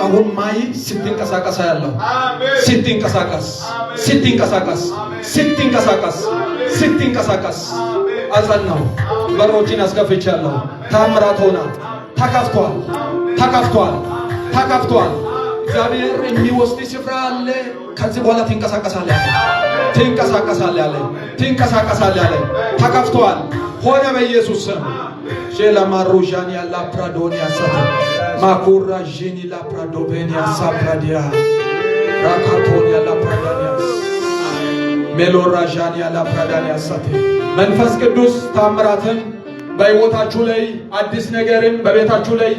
አሁን ማይ ስትንቀሳቀስ ያለው ስትንቀሳቀስ አጸናው በሮችን አስከፍቻለሁ። ታምራት ሆና ተከፍቷል። እግዚአብሔር የሚወስድ ስፍራ አለ። ከዚህ በኋላ ትንቀሳቀሳለህ ያለ ተከፍቷል። ሆነ በኢየሱስ ስም ሼላማሩጃን ያላ ፕራዶኒያ ሰተ ማኩራ ጂኒ ላ ፕራዶቬኒያ ሳፕራዲያ ራካቶን ያላ ፕራዳኒያስ ሜሎራጃን ያላ ፕራዳኒያ ሰተ መንፈስ ቅዱስ ታምራትን በሕይወታችሁ ላይ አዲስ ነገርን በቤታችሁ ላይ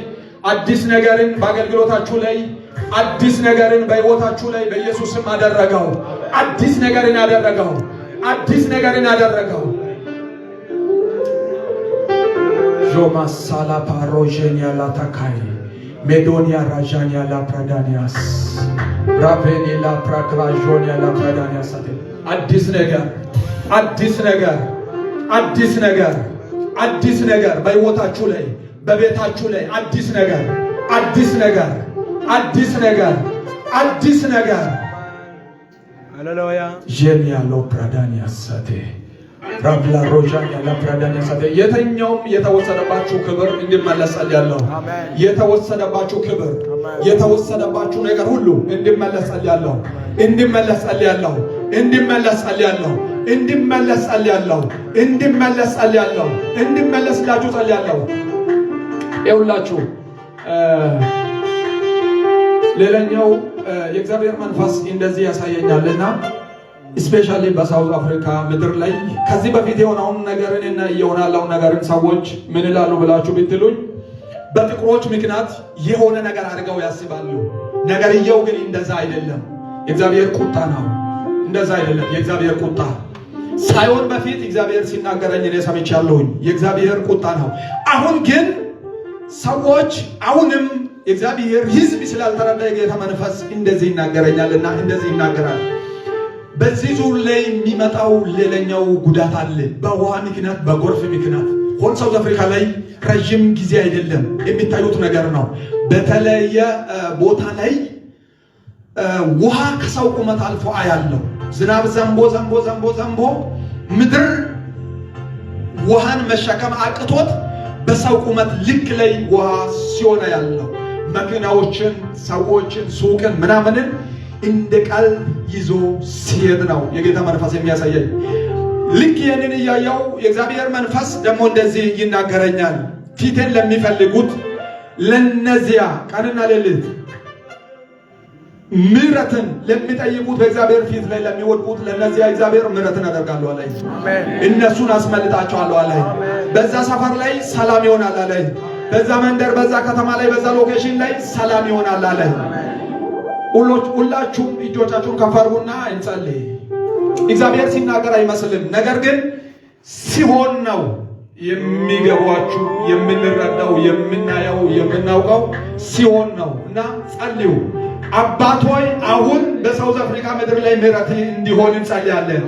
አዲስ ነገርን በአገልግሎታችሁ ላይ አዲስ ነገርን በሕይወታችሁ ላይ በኢየሱስ ስም አደረገው። አዲስ ነገርን አደረገው። ጆማሳላ ፓሮጄኒያ ላታካይ ሜዶኒያ ራጃኒያ ላፕራዳኒያስ ራቬኒላ ፕራክራጆኒያ ላፕራዳኒያስ አዲስ ነገር በሕይወታችሁ ላይ በቤታችሁ ላይ አዲስ ነገር ሃሌሉያ ጄኒያ ሎፕራዳኒያስ ራብላ ሮጃኒያ ላፕራዳኒያስ የተኛውም የተወሰደባችሁ ክብር እንዲመለሳል ያለው የተወሰደባችሁ ነገር ሁሉ እንዲመለሳል እንዲመለስላችሁ ጸልያለሁ። ይኸውላችሁ ሌላኛው የእግዚአብሔር መንፈስ እንደዚህ ያሳየኛልና ስፔሻሊ በሳውዝ አፍሪካ ምድር ላይ ከዚህ በፊት የሆነውን ነገርን እና የሆናለውን ነገርን ሰዎች ምን ይላሉ ብላችሁ ብትሉኝ በጥቁሮች ምክንያት የሆነ ነገር አድርገው ያስባሉ። ነገርየው ግን እንደዛ አይደለም። የእግዚአብሔር ቁጣ ነው። እንደዛ አይደለም። የእግዚአብሔር ቁጣ ሳይሆን በፊት እግዚአብሔር ሲናገረኝ እኔ ሰምቻለሁኝ። የእግዚአብሔር ቁጣ ነው። አሁን ግን ሰዎች አሁንም የእግዚአብሔር ሕዝብ ስላልተረዳ የጌታ መንፈስ እንደዚህ ይናገረኛልና እንደዚህ ይናገራል። በዚህ ዙር ላይ የሚመጣው ሌላኛው ጉዳት አለ። በውሃ ምክንያት በጎርፍ ምክንያት ሆል ሳውዝ አፍሪካ ላይ ረጅም ጊዜ አይደለም የሚታዩት ነገር ነው። በተለየ ቦታ ላይ ውሃ ከሰው ቁመት አልፎ አያለው። ዝናብ ዘንቦ ምድር ውሃን መሸከም አቅቶት በሰው ቁመት ልክ ላይ ውሃ ሲሆን ያለው መኪናዎችን፣ ሰዎችን፣ ሱቅን ምናምንን እንደ ቃል ይዞ ሲሄድ ነው የጌታ መንፈስ የሚያሳየኝ። ልክ ይህንን እያየው የእግዚአብሔር መንፈስ ደግሞ እንደዚህ ይናገረኛል። ፊቴን ለሚፈልጉት ለነዚያ ቀንና ሌሊት ምሕረትን ለሚጠይቁት በእግዚአብሔር ፊት ላይ ለሚወድቁት ለነዚያ እግዚአብሔር ምሕረትን አደርጋለሁ አለኝ። እነሱን አስመልጣቸዋለሁ አለኝ። በዛ ሰፈር ላይ ሰላም ይሆናል አለኝ። በዛ መንደር፣ በዛ ከተማ ላይ፣ በዛ ሎኬሽን ላይ ሰላም ይሆናል አለኝ። ሁላችሁም እጆቻችሁን ከፍ አድርጉና እንጸልይ። እግዚአብሔር ሲናገር አይመስልም፣ ነገር ግን ሲሆን ነው የሚገባችሁ። የምንረዳው፣ የምናየው፣ የምናውቀው ሲሆን ነው እና ጸልዩ። አባት ሆይ አሁን በሳውዝ አፍሪካ ምድር ላይ ምሕረት እንዲሆን እንጸልያለን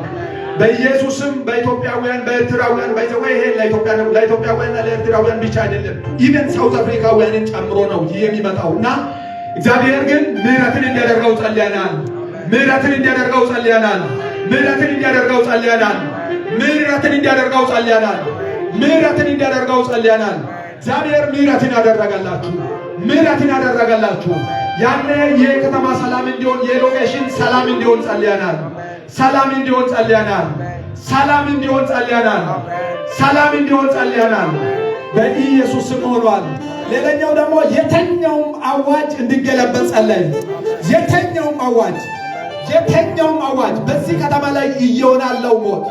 በኢየሱስም። በኢትዮጵያውያን በኤርትራውያን ይሄ ለኢትዮጵያውያንና ለኤርትራውያን ብቻ አይደለም፣ ኢቨን ሳውዝ አፍሪካውያንን ጨምሮ ነው ይህ የሚመጣው እና እግዚአብሔር ግን ምሕረትን እንዲያደርገው ጸልያናል። ምሕረትን እንዲያደርገው ጸልያናል። እግዚአብሔር ምሕረትን ያደረገላችሁ ያኔ የከተማ ሰላም እንዲሆን፣ የሎኬሽን ሰላም እንዲሆን ጸልያናል። ሰላም እንዲሆን ጸልያናል። በኢየሱስ ስም ሆኗል። ሌላኛው ደግሞ የተኛውም አዋጅ እንዲገለበጥ ጸለይ። የተኛውም አዋጅ በዚህ ከተማ ላይ እየሆናለው ሞት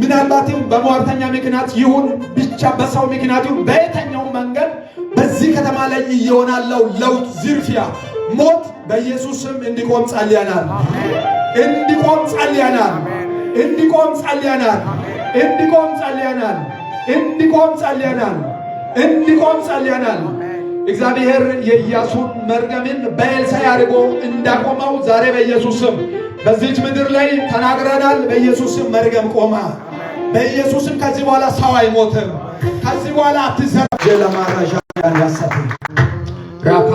ምናልባትም በሟርተኛ ምክንያት ይሁን ብቻ በሰው ምክንያት ይሁን በየተኛው መንገድ በዚህ ከተማ ላይ እየሆናለው ለውጥ፣ ዝርፊያ፣ ሞት በኢየሱስ ስም እንዲቆም ጸልያናል። እንዲቆም ጸልያናል። እግዚአብሔር የኢያሱን መርገምን በኤልሳዕ አድርጎ እንዳቆመው ዛሬ በኢየሱስ ስም በዚህች ምድር ላይ ተናግረናል። በኢየሱስ ስም መርገም ቆማ። በኢየሱስ ስም ከዚህ በኋላ ሰው አይሞትም። ከዚህ በኋላ አትዘራ